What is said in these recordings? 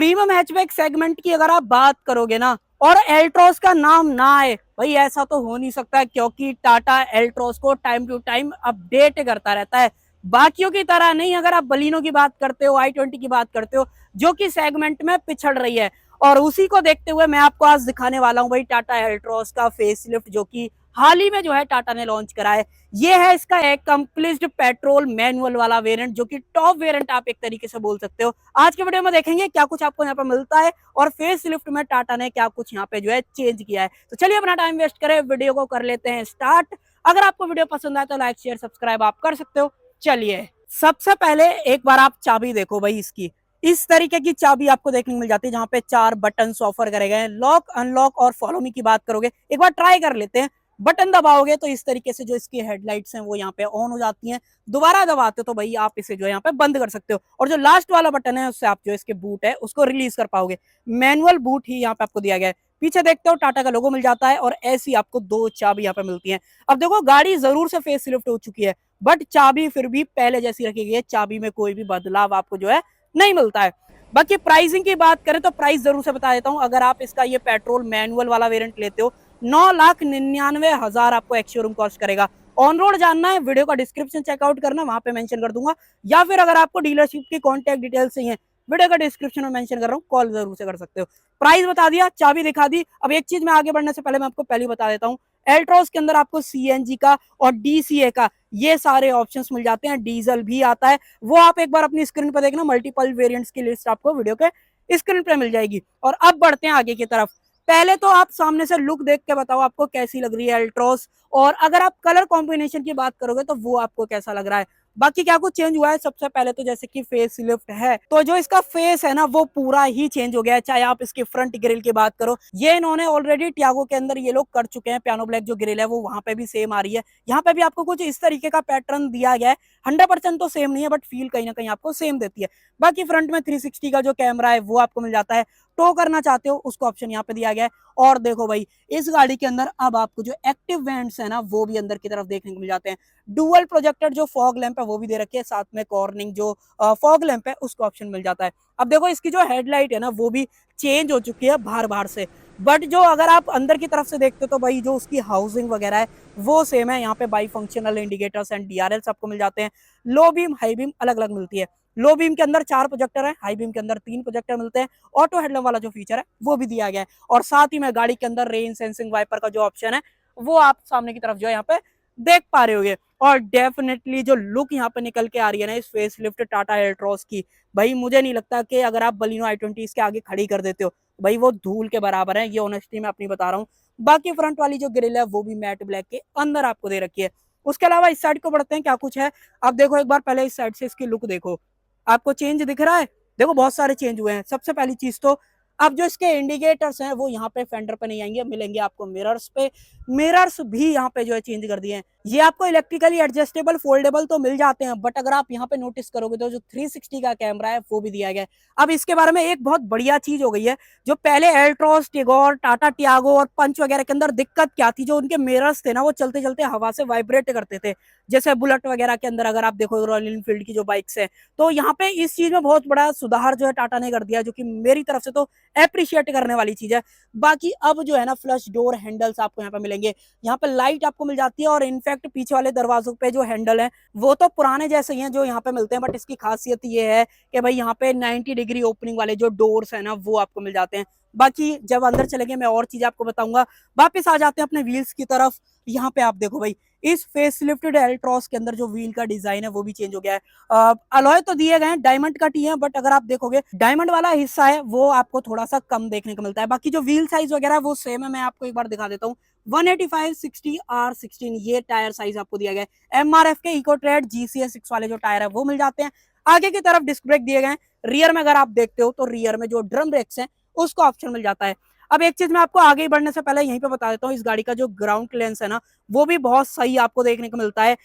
Premium hatchback segment की अगर आप बात करोगे ना और एल्ट्रॉस का नाम ना आए भाई, ऐसा तो हो नहीं सकता, क्योंकि टाटा एल्ट्रॉस को टाइम टू टाइम अपडेट करता रहता है। बाकियों की तरह नहीं। अगर आप बलिनो की बात करते हो, i20 की बात करते हो, जो कि सेगमेंट में पिछड़ रही है, और उसी को देखते हुए मैं आपको आज दिखाने वाला हूं भाई टाटा एल्ट्रॉस का फेसलिफ्ट, जो कि हाल ही में जो है टाटा ने लॉन्च करा है। ये है इसका एकम्प्लिस्ड पेट्रोल मैनुअल वाला वेरिएंट, जो कि टॉप वेरिएंट आप एक तरीके से बोल सकते हो। आज के वीडियो में देखेंगे क्या कुछ आपको यहाँ पे मिलता है और फेस लिफ्ट में टाटा ने क्या कुछ यहाँ पे जो है चेंज किया है। तो चलिए अपना टाइम वेस्ट करें, वीडियो को कर लेते हैं स्टार्ट। अगर आपको वीडियो पसंद आए तो लाइक शेयर सब्सक्राइब आप कर सकते हो। चलिए सबसे पहले एक बार आप चाबी देखो भाई इसकी। इस तरीके की चाबी आपको देखने को मिल जाती है, जहां पे 4 बटन ऑफर करे गए हैं। लॉक, अनलॉक और फॉलो मी की बात करोगे, एक बार ट्राई कर लेते हैं। बटन दबाओगे तो इस तरीके से जो इसकी हेडलाइट्स हैं वो यहाँ पे ऑन हो जाती हैं। दोबारा दबाते हो तो भाई आप इसे जो यहाँ पे बंद कर सकते हो, और जो लास्ट वाला बटन है उससे आप जो इसके बूट है उसको रिलीज कर पाओगे। मैनुअल बूट ही यहाँ पे आपको दिया गया है। पीछे देखते हो टाटा का लोगो मिल जाता है, और ऐसी आपको 2 चाबी यहाँ पे मिलती है। अब देखो गाड़ी जरूर से फेस लिफ्ट हो चुकी है, बट चाबी फिर भी पहले जैसी रखी गई है। चाबी में कोई भी बदलाव आपको जो है नहीं मिलता है। बाकी प्राइसिंग की बात करें तो प्राइस जरूर से बता देता हूं। अगर आप इसका ये पेट्रोल मैनुअल वाला वेरिएंट लेते हो, 9,99,000 आपको एक्स शोरूम कॉस्ट करेगा। ऑन रोड जानना है, वीडियो का डिस्क्रिप्शन चेकआउट करना, वहां पे मेंशन कर दूंगा। या फिर अगर आपको डीलरशिप की कॉन्टैक्ट डिटेल्स चाहिए, वीडियो का डिस्क्रिप्शन में मेंशन कर रहा हूँ, कॉल जरूर से कर सकते हो। प्राइस बता दिया, चाबी दिखा दी। अब एक चीज में आगे बढ़ने से पहले मैं आपको पहले बता देता हूँ, एल्ट्रॉस के अंदर आपको सीएनजी का और डीसीए का ये सारे ऑप्शंस मिल जाते हैं। डीजल भी आता है, वो आप एक बार अपनी स्क्रीन पर देखना। मल्टीपल वेरिएंट्स की लिस्ट आपको वीडियो के स्क्रीन पर मिल जाएगी। और अब बढ़ते हैं आगे की तरफ। पहले तो आप सामने से लुक देख के बताओ आपको कैसी लग रही है एल्ट्रॉस, और अगर आप कलर कॉम्बिनेशन की बात करोगे तो वो आपको कैसा लग रहा है। बाकी क्या कुछ चेंज हुआ है, सबसे पहले तो जैसे कि फेस लिफ्ट है, तो जो इसका फेस है ना वो पूरा ही चेंज हो गया है। चाहे आप इसकी फ्रंट ग्रिल की बात करो, ये इन्होंने ऑलरेडी टियागो के अंदर ये लोग कर चुके हैं। पियानो ब्लैक जो ग्रिल है वो वहां पे भी सेम आ रही है। यहाँ पे भी आपको कुछ इस तरीके का पैटर्न दिया गया है। 100% तो सेम नहीं है, बट फील कहीं ना कहीं आपको सेम देती है। बाकी फ्रंट में 360 का जो कैमरा है वो आपको मिल जाता है। टो करना चाहते हो उसको ऑप्शन यहाँ पे दिया गया है। और देखो भाई, इस गाड़ी के अंदर अब आपको जो एक्टिव वेंट्स है ना वो भी अंदर की तरफ देखने को मिल जाते हैं। डुअल प्रोजेक्टर जो फॉग लैंप है वो भी दे रखी है, साथ में कॉर्निंग जो फॉग लैंप है उसको ऑप्शन मिल जाता है। अब देखो इसकी जो हेडलाइट है ना वो भी चेंज हो चुकी है बाहर बाहर से, बट जो अगर आप अंदर की तरफ से देखते हो तो भाई जो उसकी हाउसिंग वगैरह है वो सेम है। यहाँ पे by functional indicators and DRLs आपको मिल जाते हैं। लो बीम, हाई बीम अलग अलग मिलती है। लो बीम के अंदर 4 प्रोजेक्टर है, हाई बीम के अंदर 3 प्रोजेक्टर मिलते हैं। ऑटो हेडलैम्प वाला जो फीचर है वो भी दिया गया है, और साथ ही में गाड़ी के अंदर रेन सेंसिंग वाइपर का जो ऑप्शन है वो आप सामने की तरफ जो है यहाँ पे देख पा रहे होगे। और डेफिनेटली जो लुक यहाँ पे निकल के आ रही है ना इस फेस लिफ्ट टाटा एल्ट्रॉस की, भाई मुझे नहीं लगता कि अगर आप बलिनो i20 इसके आगे खड़ी कर देते हो भाई वो धूल के बराबर है। ये ऑनेस्टी मैं अपनी बता रहा हूँ। बाकी फ्रंट वाली जो ग्रिल है वो भी मैट ब्लैक के अंदर आपको दे रखी है। उसके अलावा इस साइड को बढ़ते हैं, क्या कुछ है आप देखो एक बार। पहले इस साइड से इसकी लुक देखो, आपको चेंज दिख रहा है। देखो बहुत सारे चेंज हुए हैं। सबसे पहली चीज तो अब जो इसके इंडिकेटर्स हैं वो यहाँ पे फेंडर पे नहीं आएंगे, मिलेंगे आपको मिरर्स पे। मिरर्स भी यहाँ पे जो है चेंज कर दिए हैं। ये आपको इलेक्ट्रिकली एडजस्टेबल फोल्डेबल तो मिल जाते हैं, बट अगर आप यहाँ पे नोटिस करोगे तो जो 360 का कैमरा है वो भी दिया गया है। अब इसके बारे में एक बहुत बढ़िया चीज हो गई है। जो पहले एल्ट्रॉस, टिगोर, टाटा टियागो और पंच वगैरह के अंदर दिक्कत क्या थी, जो उनके मिरर्स थे ना वो चलते चलते हवा से वाइब्रेट करते थे। जैसे बुलेट वगैरह के अंदर अगर आप देखो, रॉयल एनफील्ड की जो बाइक्स है, तो यहाँ पे इस चीज में बहुत बड़ा सुधार जो है टाटा ने कर दिया, जो कि मेरी तरफ से तो एप्रिशिएट करने वाली चीज है। बाकी अब जो है ना फ्लश डोर हैंडल्स आपको यहाँ पे मिलेंगे। यहाँ पे लाइट आपको मिल जाती है, और इनफैक्ट पीछे वाले दरवाजों पे जो हैंडल है वो तो पुराने जैसे ही हैं जो यहाँ पे मिलते हैं, बट इसकी खासियत ये है कि भाई यहाँ पे 90 डिग्री ओपनिंग वाले जो डोर्स है ना वो आपको मिल जाते हैं। बाकी जब अंदर चलेंगे मैं और चीज आपको बताऊंगा। वापस आ जाते हैं अपने व्हील्स की तरफ। यहाँ पे आप देखो भाई, इस फेस लिफ्टेड एल्ट्रॉस के अंदर जो व्हील का डिजाइन है वो भी चेंज हो गया है। अलॉय तो दिए गए हैं, डायमंड का टी है, बट अगर आप देखोगे डायमंड वाला हिस्सा है वो आपको थोड़ा सा कम देखने को मिलता है। बाकी जो व्हील साइज वगैरह है वो सेम है। मैं आपको एक बार दिखा देता हूँ। 185 60 R16 ये टायर साइज आपको दिया गया है। एमआरएफ के इको ट्रेड GCS 6 वाले जो टायर है वो मिल जाते हैं। आगे की तरफ डिस्क ब्रेक दिए गए हैं। रियर में अगर आप देखते हो तो रियर में जो ड्रम ब्रेक्स हैं उसका ऑप्शन मिल जाता है। अब एक चीज मैं आपको आगे बढ़ने से पहले यहीं पे बता देता हूँ, इस गाड़ी का जो ग्राउंड क्लियरेंस है ना वो भी बहुत सही आपको देखने को मिलता है।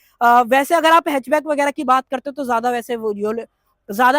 वैसे अगर आप हैचबैक वगैरह की बात करते हो तो ज्यादा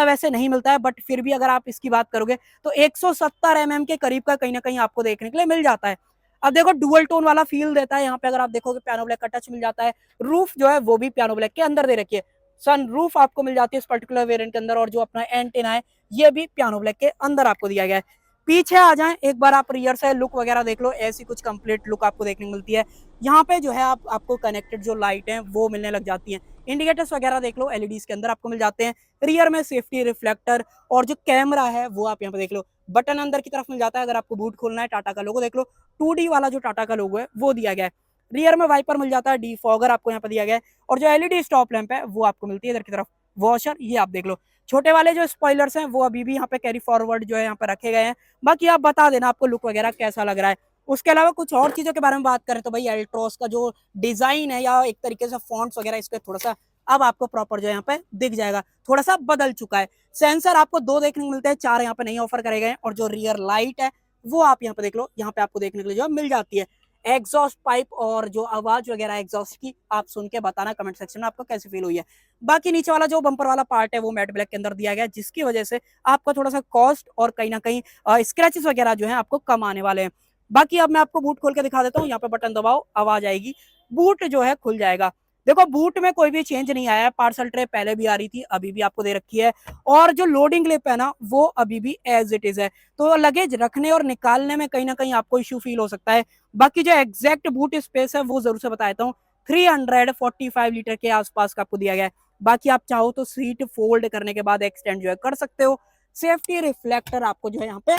वैसे नहीं मिलता है, बट फिर भी अगर आप इसकी बात करोगे तो 170 mm के करीब का कहीं ना कहीं आपको देखने के लिए मिल जाता है। अब देखो डुअल टोन वाला फील देता है। यहाँ पे अगर आप देखोगे पियानो ब्लैक का टच मिल जाता है। रूफ जो है वो भी पियानो ब्लैक के अंदर दे रखी है। सन रूफ आपको मिल जाती है इस पर्टिकुलर वेरिएंट के अंदर, और जो अपना एंटेना है ये भी पियानो ब्लैक के अंदर आपको दिया गया है। पीछे आ जाएं, एक बार आप रियर से लुक वगैरह देख लो, ऐसी कुछ कंप्लीट लुक आपको देखने को मिलती है। यहाँ पे जो है आपको कनेक्टेड जो लाइट है वो मिलने लग जाती है। इंडिकेटर्स वगैरह देख लो, एलईडीज के अंदर आपको मिल जाते हैं। रियर में सेफ्टी रिफ्लेक्टर और जो कैमरा है वो आप यहाँ पे देख लो। बटन अंदर की तरफ मिल जाता है, अगर आपको बूट खोलना है टाटा का लोगो देख लो, 2D वाला जो टाटा का लोगो है वो दिया गया है। रियर में वाइपर मिल जाता है, डिफॉगर आपको यहाँ पे दिया गया है, और जो एलईडी स्टॉप लैंप है वो आपको मिलती है इधर की तरफ। वॉशर ये आप देख लो। छोटे वाले जो स्पॉयलर्स हैं वो अभी भी यहाँ पे कैरी फॉरवर्ड जो है यहाँ पे रखे गए हैं। बाकी आप बता देना आपको लुक वगैरह कैसा लग रहा है। उसके अलावा कुछ और चीजों के बारे में बात करें तो भाई एल्ट्रोस का जो डिजाइन है या एक तरीके से फॉन्ट्स वगैरह इस पे थोड़ा सा अब आपको प्रॉपर जो है यहाँ पे दिख जाएगा, थोड़ा सा बदल चुका है। सेंसर आपको 2 देखने को मिलते हैं, 4 यहाँ पे नहीं ऑफर करे गए हैं। और जो रियर लाइट है वो आप यहाँ पे देख लो, यहाँ पे आपको देखने के लिए जो मिल जाती है। एग्जॉस्ट पाइप और जो आवाज वगैरह एग्जॉस्ट की आप सुन के बताना कमेंट सेक्शन में आपको कैसी फील हुई है। बाकी नीचे वाला जो बम्पर वाला पार्ट है वो मैट ब्लैक के अंदर दिया गया है, जिसकी वजह से आपका थोड़ा सा कॉस्ट और कहीं ना कहीं स्क्रैचेस वगैरह जो है आपको कम आने वाले हैं। बाकी अब मैं आपको बूट खोल के दिखा देता हूँ। यहाँ पे बटन दबाओ, आवाज आएगी, बूट जो है खुल जाएगा। देखो बूट में कोई भी चेंज नहीं आया है, पार्सल ट्रे पहले भी आ रही थी, अभी भी आपको दे रखी है, और जो लोडिंग क्लिप है ना वो अभी भी एज इट इज है। तो लगेज रखने और निकालने में कहीं ना कहीं आपको इश्यू फील हो सकता है। बाकी जो एग्जैक्ट बूट स्पेस है वो जरूर से बता देता हूँ, 345 लीटर के आसपास का आपको दिया गया है। बाकी आप चाहो तो सीट फोल्ड करने के बाद एक्सटेंड जो है कर सकते हो। सेफ्टी रिफ्लेक्टर आपको जो है यहाँ पे,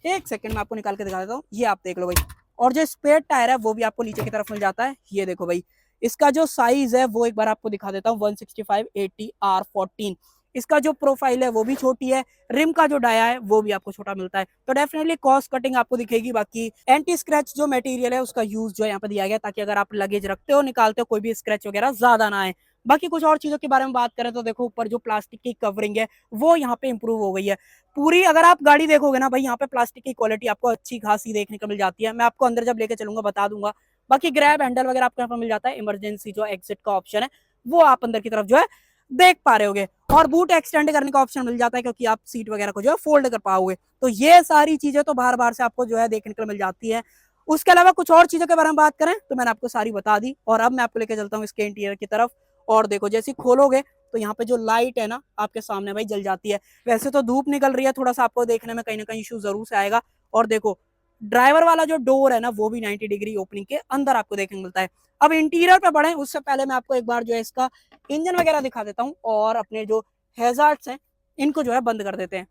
एक सेकंड में आपको निकाल के दिखा देता हूँ, ये आप देख लो भाई। और जो स्पेयर टायर है वो भी आपको नीचे की तरफ मिल जाता है, ये देखो भाई। इसका जो साइज है वो एक बार आपको दिखा देता हूँ, 165/80R14। इसका जो प्रोफाइल है वो भी छोटी है, रिम का जो डाया है वो भी आपको छोटा मिलता है, तो डेफिनेटली कॉस्ट कटिंग आपको दिखेगी। बाकी एंटी स्क्रैच जो मटेरियल है उसका यूज जो है यहाँ पे दिया गया, ताकि अगर आप लगेज रखते हो निकालते हो कोई भी स्क्रैच वगैरह ज्यादा ना आए। बाकी कुछ और चीजों के बारे में बात करें तो देखो, ऊपर जो प्लास्टिक की कवरिंग है वो यहाँ पे इंप्रूव हो गई है पूरी। अगर आप गाड़ी देखोगे ना भाई, यहाँ पे प्लास्टिक की क्वालिटी आपको अच्छी खासी देखने को मिल जाती है। मैं आपको अंदर जब लेके चलूंगा बता दूंगा। बाकी ग्रैब हैंडल वगैरह आपको यहाँ पे मिल जाता है, इमरजेंसी जो एग्जिट का ऑप्शन है वो आप अंदर की तरफ जो है देख पा रहे होगे, और बूट एक्सटेंड करने का ऑप्शन मिल जाता है, क्योंकि आप सीट वगैरह को जो है फोल्ड कर पाओगे। तो ये सारी चीजें तो बार बार से आपको जो है देखने को मिल जाती है। उसके अलावा कुछ और चीजों के बारे में बात करें तो मैंने आपको सारी बता दी, और अब मैं आपको लेके चलता हूँ इसके इंटीरियर की तरफ। और देखो जैसे खोलोगे तो यहाँ पे जो लाइट है ना आपके सामने भाई जल जाती है। वैसे तो धूप निकल रही है, थोड़ा सा आपको देखने में कहीं ना कहीं इशू जरूर से आएगा। और देखो ड्राइवर वाला जो डोर है ना वो भी 90 डिग्री ओपनिंग के अंदर आपको देखने को मिलता है। अब इंटीरियर पे बढ़े उससे पहले मैं आपको एक बार जो है इसका इंजन वगैरह दिखा देता हूँ, और अपने जो हैजार्ड्स हैं इनको जो है बंद कर देते हैं।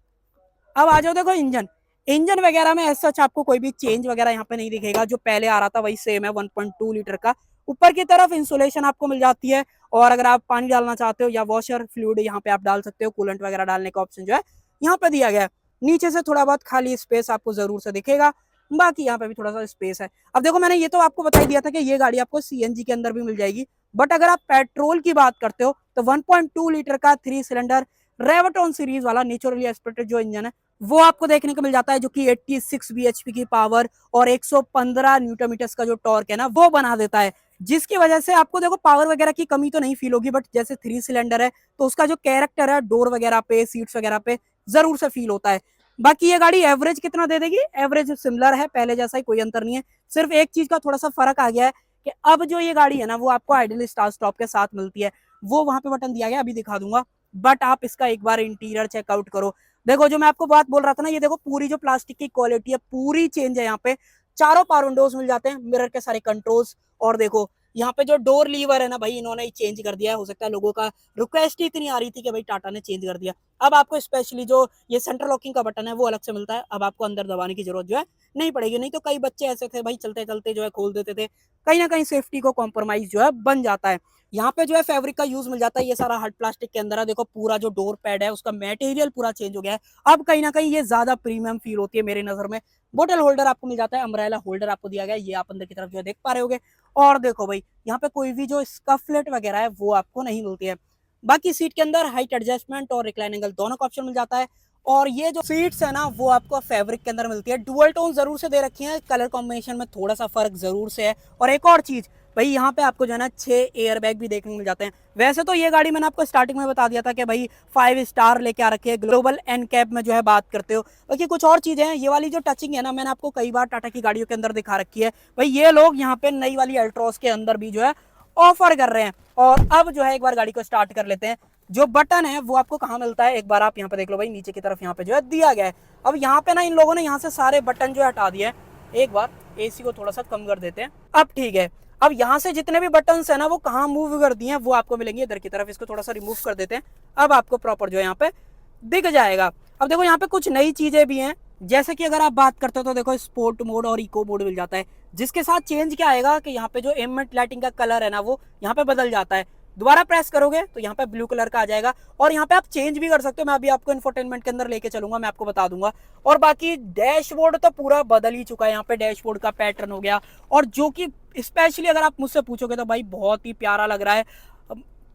अब आ जाओ, देखो इंजन इंजन वगैरह में ऐसा आपको कोई भी चेंज वगैरह यहाँ पे नहीं दिखेगा, जो पहले आ रहा था वही सेम है, 1.2 लीटर का। ऊपर की तरफ इंसुलेशन आपको मिल जाती है, और अगर आप पानी डालना चाहते हो या वॉशर फ्लूइड यहाँ पे आप डाल सकते हो, कूलेंट वगैरह डालने का ऑप्शन जो है यहाँ पे दिया गया है। नीचे से थोड़ा बहुत खाली स्पेस आपको जरूर से दिखेगा, बाकी यहाँ पे भी थोड़ा सा स्पेस है। अब देखो मैंने ये तो आपको बता ही दिया था कि ये गाड़ी आपको सीएनजी के अंदर भी मिल जाएगी, बट अगर आप पेट्रोल की बात करते हो तो 1.2 लीटर का 3 सिलेंडर रेवटॉन सीरीज वाला नेचुरली एस्पिरेटेड जो इंजन है वो आपको देखने को मिल जाता है, जो कि 86 bhp की पावर और 115 न्यूटन मीटर्स का जो टॉर्क है ना वो बना देता है, जिसकी वजह से आपको देखो पावर वगैरह की कमी तो नहीं फील होगी, बट जैसे 3 सिलेंडर है तो उसका जो कैरेक्टर है डोर वगैरह पे सीट्स वगैरह पे जरूर से फील होता है। बाकी ये गाड़ी एवरेज कितना दे देगी, एवरेज सिमिलर है, पहले जैसा ही कोई अंतर नहीं है। सिर्फ एक चीज का थोड़ा सा फर्क आ गया है कि अब जो ये गाड़ी है ना वो आपको आइडियल स्टार्ट स्टॉप के साथ मिलती है, वो वहां पे बटन दिया गया, अभी दिखा दूंगा। बट आप इसका एक बार इंटीरियर चेकआउट करो। देखो जो मैं आपको बात बोल रहा था ना, ये देखो पूरी जो प्लास्टिक की क्वालिटी है पूरी चेंज है। यहाँ पे चारों पावर विंडोज मिल जाते हैं, मिरर के सारे कंट्रोल्स, और देखो यहाँ पे जो डोर लीवर है ना भाई इन्होंने चेंज कर दिया है। हो सकता है लोगों का रिक्वेस्ट ही इतनी आ रही थी कि भाई टाटा ने चेंज कर दिया। अब आपको स्पेशली जो ये सेंट्रल लॉकिंग का बटन है वो अलग से मिलता है, अब आपको अंदर दबाने की जरूरत जो है नहीं पड़ेगी। नहीं तो कई बच्चे ऐसे थे भाई चलते चलते जो है खोल देते थे, कहीं ना कहीं सेफ्टी को कॉम्प्रोमाइज जो है बन जाता है। यहाँ पे जो है फैब्रिक का यूज मिल जाता है, ये सारा हार्ड प्लास्टिक के अंदर है। देखो पूरा जो डोर पैड है उसका मटेरियल पूरा चेंज हो गया है, अब कहीं ना कहीं ये ज्यादा प्रीमियम फील होती है मेरी नजर में। बोटल होल्डर आपको मिल जाता है, अम्ब्रेला होल्डर आपको दिया गया है, ये आप अंदर की तरफ जो है देख पा रहे होगे। और देखो भाई यहाँ पे कोई भी जो स्कफलेट वगैरह है वो आपको नहीं मिलती है। बाकी सीट के अंदर हाइट एडजस्टमेंट और रिक्लाइन एंगल दोनों का ऑप्शन मिल जाता है। और ये जो सीट्स है ना वो आपको फैब्रिक के अंदर मिलती है, डुअल टोन जरूर से दे रखी है, कलर कॉम्बिनेशन में थोड़ा सा फर्क जरूर से है। और एक और चीज भाई यहाँ पे आपको जो है ना 6 एयर बैग भी देखने को मिल जाते हैं। वैसे तो ये गाड़ी मैंने आपको स्टार्टिंग में बता दिया था कि भाई 5 स्टार लेके आ रखे हैं, ग्लोबल एन कैप में जो है बात करते हो। बाकी कुछ और चीजें हैं, ये वाली जो टचिंग है ना मैंने आपको कई बार टाटा की गाड़ियों के अंदर दिखा रखी है भाई, ये लोग यहाँ पे नई वाली अल्ट्रॉस के अंदर भी जो है ऑफर कर रहे हैं। और अब जो है एक बार गाड़ी को स्टार्ट कर लेते हैं, जो बटन है वो आपको कहाँ मिलता है, एक बार आप यहाँ पे देख लो भाई, नीचे की तरफ यहाँ पे जो है दिया गया है। अब यहाँ पे ना इन लोगों ने यहाँ से सारे बटन जो है हटा दिए हैं। एक बार एसी को थोड़ा सा कम कर देते हैं, अब ठीक है। अब यहाँ से जितने भी बटन्स है ना वो कहाँ मूव कर दिए हैं वो आपको मिलेंगे इधर की तरफ। इसको थोड़ा सा रिमूव कर देते हैं, अब आपको प्रॉपर जो है यहाँ पे दिख जाएगा। अब देखो यहाँ पे कुछ नई चीजें भी हैं, जैसे कि अगर आप बात करते हो तो देखो स्पोर्ट मोड और इको मोड मिल जाता है, जिसके साथ चेंज क्या आएगा कि यहाँ पे जो एम्बिएंट लाइटिंग का कलर है ना वो यहाँ पे बदल जाता है। दोबारा प्रेस करोगे तो यहाँ पे ब्लू कलर का आ जाएगा, और यहाँ पे आप चेंज भी कर सकते हो। मैं अभी आपको इंफोटेनमेंट के अंदर लेके चलूंगा, मैं आपको बता दूंगा। और बाकी डैशबोर्ड तो पूरा बदल ही चुका है, यहाँ पे डैशबोर्ड का पैटर्न हो गया, और जो कि स्पेशली अगर आप मुझसे पूछोगे तो भाई बहुत ही प्यारा लग रहा है।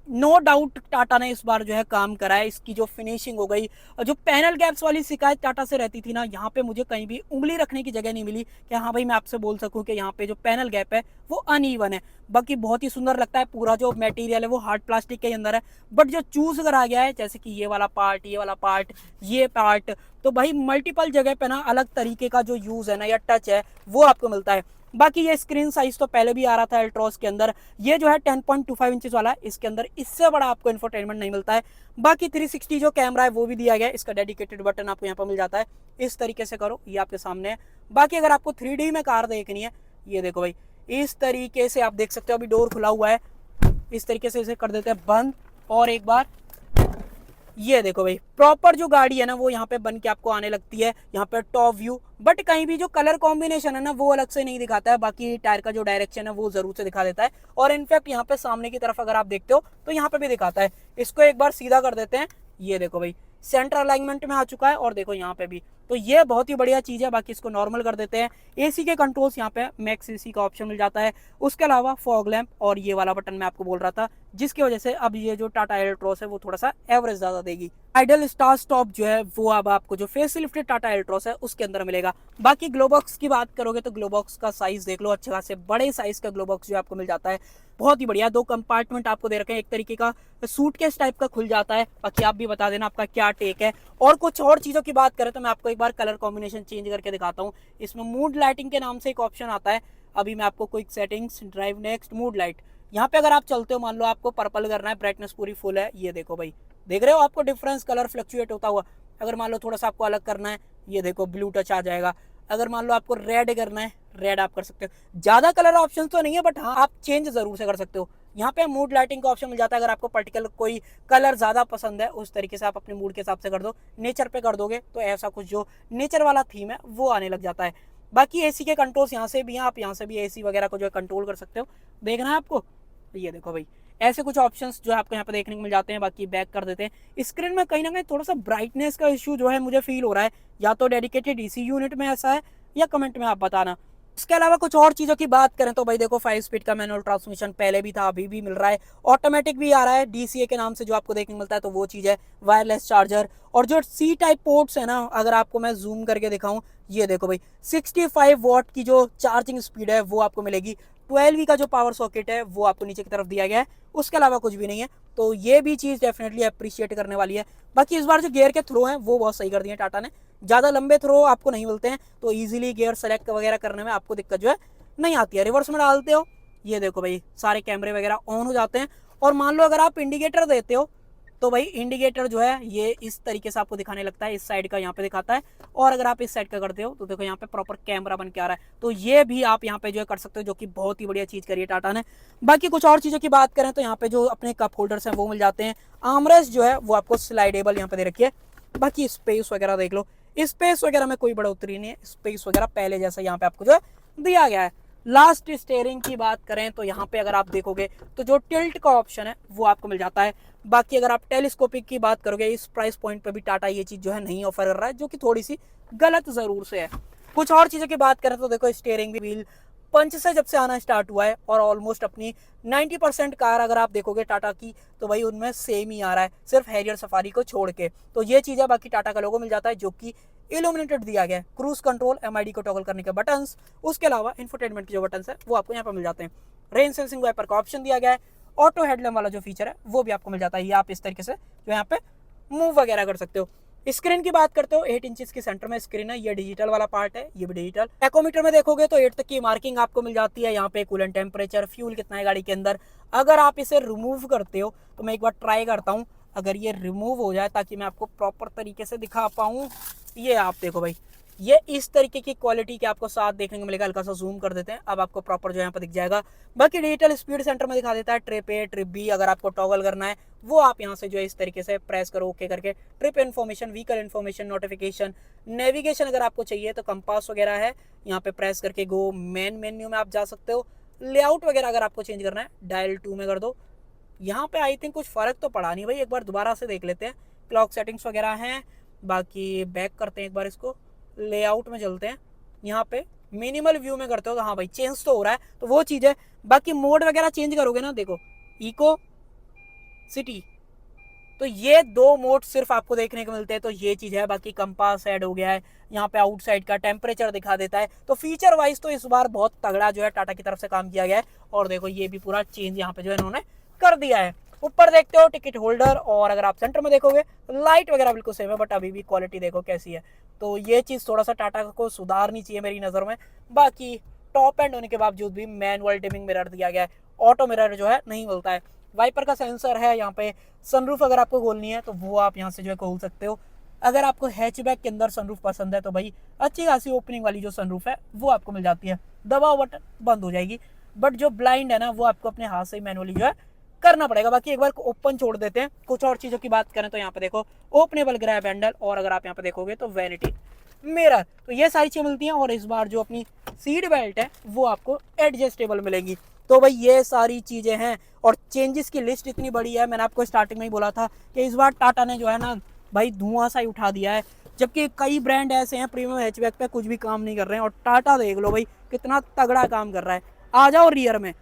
नो डाउट टाटा ने इस बार जो है काम करा है, इसकी जो फिनिशिंग हो गई, जो पैनल गैप्स वाली शिकायत टाटा से रहती थी ना, यहाँ पे मुझे कहीं भी उंगली रखने की जगह नहीं मिली कि हाँ भाई मैं आपसे बोल सकूं कि यहाँ पे जो पैनल गैप है वो अनइवन है। बाकी बहुत ही सुंदर लगता है, पूरा जो मटेरियल है वो हार्ड प्लास्टिक के अंदर है, बट जो चूज करा गया है जैसे कि ये वाला पार्ट, ये वाला पार्ट, ये पार्ट, तो भाई मल्टीपल जगह पे ना अलग तरीके का जो यूज है ना या टच है वो आपको मिलता है। बाकी ये स्क्रीन साइज तो पहले भी आ रहा था एल्ट्रॉस के अंदर, ये जो है 10.25 इंचेस वाला है, इसके अंदर इससे बड़ा आपको इंफोटेनमेंट नहीं मिलता है। बाकी 360 जो कैमरा है वो भी दिया गया है, इसका डेडिकेटेड बटन आपको यहाँ पर मिल जाता है। इस तरीके से करो, ये आपके सामने है। बाकी अगर आपको 3D में कार देखनी है, ये देखो भाई इस तरीके से आप देख सकते हो, अभी डोर खुला हुआ है, इस तरीके से इसे कर देते हैं बंद, और एक बार ये देखो भाई प्रॉपर जो गाड़ी है ना वो यहाँ पे बन के आपको आने लगती है, यहाँ पे टॉप व्यू। बट कहीं भी जो कलर कॉम्बिनेशन है ना वो अलग से नहीं दिखाता है, बाकी टायर का जो डायरेक्शन है वो जरूर से दिखा देता है। और इनफैक्ट यहाँ पे सामने की तरफ अगर आप देखते हो तो यहाँ पे भी दिखाता है। इसको एक बार सीधा कर देते हैं, ये देखो भाई सेंटर अलाइनमेंट में आ चुका है, और देखो यहाँ पे भी, तो ये बहुत ही बढ़िया चीज है। बाकी इसको नॉर्मल कर देते हैं। एसी के कंट्रोल्स यहाँ पे मैक्स एसी का ऑप्शन मिल जाता है, उसके अलावा फॉग लैंप और ये वाला बटन मैं आपको बोल रहा था, जिसकी वजह से अब ये जो टाटा एल्ट्रॉस है वो थोड़ा सा एवरेज ज्यादा देगी। आइडल स्टार स्टॉप जो है वो अब आपको जो फेस लिफ्टेड टाटा एल्ट्रॉस है उसके अंदर मिलेगा। बाकी ग्लोबॉक्स की बात करोगे तो ग्लोबॉक्स का साइज देख लो, अच्छे खासे बड़े साइज का ग्लोबॉक्स जो आपको मिल जाता है, बहुत ही बढ़िया। 2 कंपार्टमेंट आपको दे रखे हैं, एक तरीके का सूटकेस टाइप का खुल जाता है। बाकी आप भी बता देना आपका क्या टेक है। और कुछ और चीजों की बात करें तो मैं आपको एक बार कलर कॉम्बिनेशन चेंज करके दिखाता हूँ। इसमें मूड लाइटिंग के नाम से एक ऑप्शन आता है, अभी मैं आपको quick settings, drive next, mood light, यहाँ पे अगर आप चलते हो, मान लो आपको पर्पल करना है, ब्राइटनेस पूरी फुल है, ये देखो भाई देख रहे हो आपको डिफरेंस कलर फ्लक्चुएट होता हुआ। अगर मान लो थोड़ा सा आपको अलग करना है, ये देखो ब्लू टच आ जाएगा। अगर मान लो आपको रेड करना है, रेड आप कर सकते हो। ज्यादा कलर ऑप्शन तो नहीं है, बट हाँ आप चेंज जरूर से कर सकते हो। यहाँ पे मूड लाइटिंग का ऑप्शन मिल जाता है, अगर आपको पर्टिकुलर कोई कलर ज्यादा पसंद है उस तरीके से आप अपने मूड के हिसाब से कर दो। नेचर पे कर दोगे तो ऐसा कुछ जो नेचर वाला थीम है वो आने लग जाता है। बाकी एसी के कंट्रोल्स यहाँ से भी हैं, आप यहाँ से भी एसी वगैरह को जो है कंट्रोल कर सकते हो। देखना है आपको, ये देखो भाई ऐसे कुछ ऑप्शंस जो है आपको यहाँ पे देखने को मिल जाते हैं। बाकी बैक कर देते हैं। स्क्रीन में कहीं ना कहीं थोड़ा सा ब्राइटनेस का इशू जो है मुझे फील हो रहा है, या तो डेडिकेटेड डीसी यूनिट में ऐसा है या कमेंट में आप बताना। इसके अलावा कुछ और चीजों की बात करें तो भाई देखो 5 स्पीड का मैनुअल ट्रांसमिशन पहले भी था, अभी भी मिल रहा है। ऑटोमेटिक भी आ रहा है, डीसीए के नाम से जो आपको देखने को मिलता है, तो वो चीज है। वायरलेस चार्जर और जो सी टाइप पोर्ट्स है ना, अगर आपको मैं जूम करके दिखाऊं, ये देखो भाई 65 वॉट की जो चार्जिंग स्पीड है वो आपको मिलेगी। 12V का जो पावर सॉकेट है वो आपको नीचे की तरफ दिया गया है, उसके अलावा कुछ भी नहीं है। तो ये भी चीज डेफिनेटली अप्रिशिएट करने वाली है। बाकी इस बार जो गियर के थ्रो हैं वो बहुत सही कर दिए टाटा ने, ज्यादा लंबे थ्रो आपको नहीं मिलते हैं, तो इजीली गियर सेलेक्ट वगैरह करने में आपको दिक्कत जो है नहीं आती है। रिवर्स में डालते हो, ये देखो भाई सारे कैमरे वगैरह ऑन हो जाते हैं। और मान लो अगर आप इंडिकेटर देते हो तो भाई इंडिकेटर जो है ये इस तरीके से आपको दिखाने लगता है, इस साइड का यहाँ पे दिखाता है। और अगर आप इस साइड का करते हो तो देखो यहाँ पे प्रॉपर कैमरा बन के आ रहा है। तो ये भी आप यहाँ पे जो है कर सकते हो, जो कि बहुत ही बढ़िया चीज करी है टाटा ने। बाकी कुछ और चीजों की बात करें तो यहाँ पे जो अपने कप होल्डर्स हैं वो मिल जाते हैं। आर्मरेस्ट जो है वो आपको स्लाइडेबल यहाँ पे दे रखी है। बाकी स्पेस वगैरह देख लो, स्पेस वगैरह में कोई बढ़ोतरी नहीं है, स्पेस वगैरह पहले जैसा यहाँ पे आपको जो है दिया गया है। लास्ट स्टीयरिंग की बात करें तो यहाँ पे अगर आप देखोगे तो जो टिल्ट का ऑप्शन है वो आपको मिल जाता है। बाकी अगर आप टेलीस्कोपिक की बात करोगे, इस प्राइस पॉइंट पे भी टाटा ये चीज जो है नहीं ऑफर कर रहा है, जो कि थोड़ी सी गलत जरूर से है। कुछ और चीजों की बात करें तो देखो स्टीयरिंग व्हील पंच से जब से आना स्टार्ट हुआ है, और ऑलमोस्ट अपनी 90% कार अगर आप देखोगे टाटा की तो भाई उनमें सेम ही आ रहा है, सिर्फ हैरियर सफारी को छोड़ के। तो ये चीज है। बाकी टाटा का लोगो मिल जाता है जो कि इल्यूमिनेटेड दिया गया है। क्रूज कंट्रोल, एमआईडी को टॉगल करने के बटन्स, उसके अलावा इंफोटेनमेंट के जो बटन्स है वो आपको यहाँ पर मिल जाते हैं। रेन सेंसिंग वाइपर का ऑप्शन दिया गया है। ऑटो हेडलैम्प वाला जो फीचर है वो भी आपको मिल जाता है। ये आप इस तरीके से जो यहाँ पे मूव वगैरह कर सकते हो। स्क्रीन की बात करते हो, 8 इंचेस की सेंटर में स्क्रीन है, ये डिजिटल वाला पार्ट है, ये भी डिजिटल। टैकोमीटर में देखोगे तो 8 तक की मार्किंग आपको मिल जाती है। यहाँ पे कूलेंट टेम्परेचर, फ्यूल कितना है गाड़ी के अंदर। अगर आप इसे रिमूव करते हो तो मैं एक बार ट्राई करता हूँ, अगर ये रिमूव हो जाए ताकि मैं आपको प्रॉपर तरीके से दिखा पाऊँ, ये आप देखो भाई, ये इस तरीके की क्वालिटी के आपको साथ देखने को मिलेगा। हल्का सा जूम कर देते हैं, अब आपको प्रॉपर जो यहाँ पर दिख जाएगा। बाकी डिजिटल स्पीड सेंटर में दिखा देता है ट्रिप ए ट्रिप बी, अगर आपको टॉगल करना है वो आप यहाँ से जो है इस तरीके से प्रेस करो ओके करके। Trip information, vehicle information, notification, navigation अगर आपको चाहिए तो कंपास वगैरह है, यहाँ पे प्रेस करके गो मेन मेन्यू में आप जा सकते हो। लेआउट वगैरह अगर आपको चेंज करना है डायल 2 में कर दो। यहाँ पे आई थिंक कुछ फर्क तो पड़ा नहीं भाई, एक बार दोबारा से देख लेते हैं। क्लॉक सेटिंग्स वगैरह हैं, बाकी बैक करते हैं एक बार इसको, लेआउट में चलते हैं। यहाँ पे मिनिमल व्यू में करते हो तो हाँ भाई चेंज तो हो रहा है, तो वो चीज़ है। बाकी मोड वगैरह चेंज करोगे ना, देखो इको, सिटी, तो ये 2 मोड सिर्फ आपको देखने को मिलते हैं, तो ये चीज़ है। बाकी कंपास ऐड हो गया है, यहाँ पे आउटसाइड का टेम्परेचर दिखा देता है। तो फीचर वाइज तो इस बार बहुत तगड़ा जो है टाटा की तरफ से काम किया गया है। और देखो ये भी पूरा चेंज यहाँ पे जो है इन्होंने कर दिया है। ऊपर देखते हो टिकट होल्डर, और अगर आप सेंटर में देखोगे लाइट वगैरह बिल्कुल सेम है, बट अभी भी क्वालिटी देखो कैसी है। तो ये चीज़ थोड़ा सा टाटा को सुधारनी चाहिए मेरी नज़र में। बाकी टॉप एंड होने के बावजूद भी मैनुअल डिमिंग मिरर दिया गया है, ऑटो मिरर जो है नहीं मिलता है। वाइपर का सेंसर है यहाँ पे। सनरूफ अगर आपको खोलनी है तो वो आप यहाँ से जो है खोल सकते हो। अगर आपको हैचबैक के अंदर सनरूफ पसंद है तो भाई अच्छी खासी ओपनिंग वाली जो सनरूफ है वो आपको मिल जाती है, दबाओ बटन बंद हो जाएगी। बट जो ब्लाइंड है ना वो आपको अपने हाथ से ही मैनुअली जो है करना पड़ेगा। बाकी एक बार ओपन छोड़ देते हैं। कुछ और चीज़ों की बात करें तो यहाँ पे देखो ओपनेबल ग्रैब हैंडल, और अगर आप यहाँ पे देखोगे तो वैनिटी मिरर, तो ये सारी चीज़ें मिलती हैं। और इस बार जो अपनी सीट बेल्ट है वो आपको एडजस्टेबल मिलेगी। तो भाई ये सारी चीज़ें हैं, और चेंजेस की लिस्ट इतनी बड़ी है। मैंने आपको स्टार्टिंग में ही बोला था कि इस बार टाटा ने जो है ना भाई धुआं सा ही उठा दिया है, जबकि कई ब्रांड ऐसे हैं प्रीमियम हैचबैक पे कुछ भी काम नहीं कर रहे हैं, और टाटा देख लो भाई कितना तगड़ा काम कर रहा है। आ जाओ रियर में,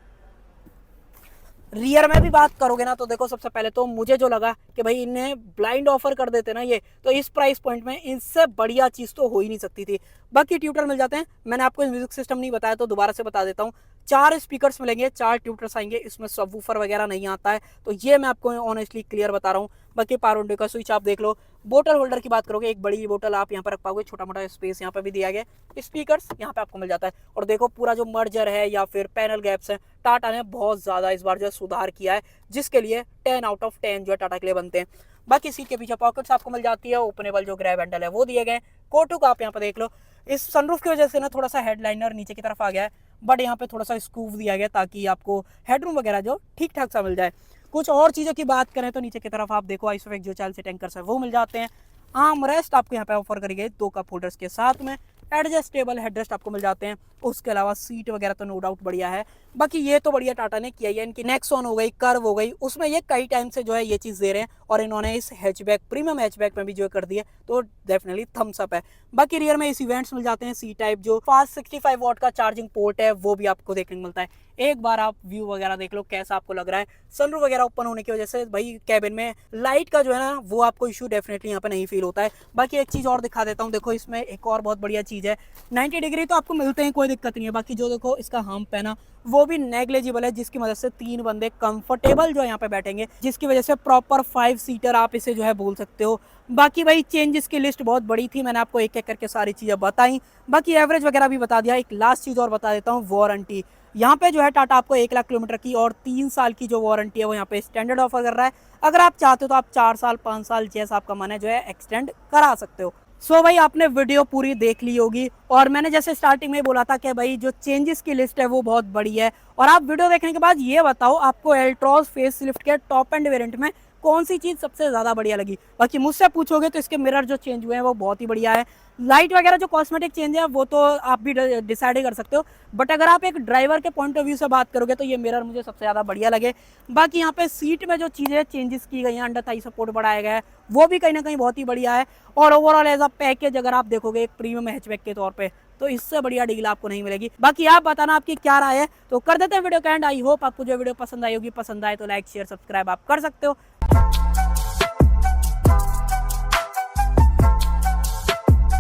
रियर में भी बात करोगे ना तो देखो सबसे पहले तो मुझे जो लगा कि भाई इन्हें ब्लाइंड ऑफर कर देते ना ये, तो इस प्राइस पॉइंट में इनसे बढ़िया चीज़ तो हो ही नहीं सकती थी। बाकी ट्यूटर मिल जाते हैं। मैंने आपको म्यूजिक सिस्टम नहीं बताया तो दोबारा से बता देता हूँ। 4 स्पीकर्स मिलेंगे, 4 ट्यूटर्स आएंगे, इसमें सबवूफर वगैरह नहीं आता है, तो ये मैं आपको ऑनेस्टली क्लियर बता रहा हूँ। बाकी पावर विंडो का स्विच आप देख लो। बोतल होल्डर की बात करोगे, एक बड़ी बोतल आप यहाँ पर रख पाओगे, छोटा मोटा स्पेस यहाँ पर भी दिया गया है। स्पीकर्स यहाँ पे आपको मिल जाता है। और देखो पूरा जो मर्जर है या फिर पैनल गैप्स है, टाटा ने बहुत ज़्यादा इस बार जो है सुधार किया है, जिसके लिए 10 आउट ऑफ 10 जो है टाटा के लिए बनते हैं। बाकी सीट के पीछे पॉकेट्स आपको मिल जाती है, ओपनेबल जो ग्रैब हैंडल है वो दिए गए। कोटू का आप यहाँ पे देख लो। इस सनरूफ की वजह से ना थोड़ा सा हेडलाइनर नीचे की तरफ आ गया है, बट यहाँ पे थोड़ा सा स्कूव दिया गया ताकि आपको हेडरूम वगैरह जो ठीक ठाक सा मिल जाए। कुछ और चीज़ों की बात करें तो नीचे की तरफ आप देखो आइसोफेक जो चाइल्ड से टैंकर्स है वो मिल जाते हैं। आर्म रेस्ट आपको यहाँ पे ऑफर करी गई 2 कप होल्डर्स के साथ में। एडजस्टेबल हेडरेस्ट आपको मिल जाते हैं। उसके अलावा सीट वगैरह तो नो डाउट बढ़िया है। बाकी ये तो बढ़िया टाटा ने किया है। इनकी नेक्सॉन हो गई, कर्व हो गई, उसमें ये कई टाइम से जो है ये चीज़ दे रहे हैं, और इन्होंने इस हैचबैक प्रीमियम हैचबैक में भी जो कर दिया, तो डेफिनेटली थम्स अप है। बाकी रियर में इसी वेंट्स मिल जाते हैं, सी टाइप जो फास्ट 65 वॉट का चार्जिंग पोर्ट है वो भी आपको देखने को मिलता है। एक बार आप व्यू वगैरह देख लो कैसा आपको लग रहा है। सनरूफ वगैरह ओपन होने की वजह से भाई कैबिन में लाइट का जो है ना वो आपको इशू डेफिनेटली यहाँ पे नहीं फील होता है। बाकी एक चीज़ और दिखा देता हूँ, देखो इसमें एक और बहुत बढ़िया चीज़ है, 90 डिग्री तो आपको मिलते हैं, कोई दिक्कत नहीं है। बाकी जो देखो इसका हम्प है ना वो भी नेग्लेजिबल है, जिसकी वजह से 3 बंदे कंफर्टेबल जो है यहाँ पे बैठेंगे, जिसकी वजह से प्रॉपर 5 सीटर आप इसे जो है बोल सकते हो। बाकी भाई चेंजेस की लिस्ट बहुत बड़ी थी, मैंने आपको एक एक करके सारी चीज़ें बताई। बाकी एवरेज वगैरह भी बता दिया। एक लास्ट चीज़ और बता देता हूँ, वारंटी। यहाँ पे जो है टाटा आपको 1 लाख किलोमीटर की और 3 साल की जो वारंटी है वो यहाँ पे स्टैंडर्ड ऑफर कर रहा है। अगर आप चाहते हो तो आप 4 साल 5 साल जैसा आपका मन है जो है एक्सटेंड करा सकते हो। सो भाई आपने वीडियो पूरी देख ली होगी, और मैंने जैसे स्टार्टिंग में बोला था कि भाई जो चेंजेस की लिस्ट है वो बहुत बड़ी है। और आप वीडियो देखने के बाद ये बताओ आपको एल्ट्रॉस फेसलिफ्ट के टॉप एंड वेरिएंट में कौन सी चीज़ सबसे ज़्यादा बढ़िया लगी। बाकी मुझसे पूछोगे तो इसके मिरर जो चेंज हुए हैं वो बहुत ही बढ़िया है। लाइट वगैरह जो कॉस्मेटिक चेंज है वो तो आप भी डिसाइड ही कर सकते हो, बट अगर आप एक ड्राइवर के पॉइंट ऑफ व्यू से बात करोगे तो ये मिरर मुझे सबसे ज़्यादा बढ़िया लगे। बाकी यहाँ पे सीट में जो चीज़ें चेंजेस की गई हैं, अंडर थाई सपोर्ट बढ़ाया गया है, वो भी कहीं ना कहीं बहुत ही बढ़िया है। और ओवरऑल एज अ पैकेज अगर आप देखोगे एक प्रीमियम हैचबैक के तौर पे, तो इससे बढ़िया डील आपको नहीं मिलेगी। बाकी आप बताना आपकी क्या राय है, तो कर देते हैं वीडियो का एंड। आई होप आपको जो वीडियो पसंद आई होगी, पसंद आए तो लाइक शेयर सब्सक्राइब आप कर सकते हो।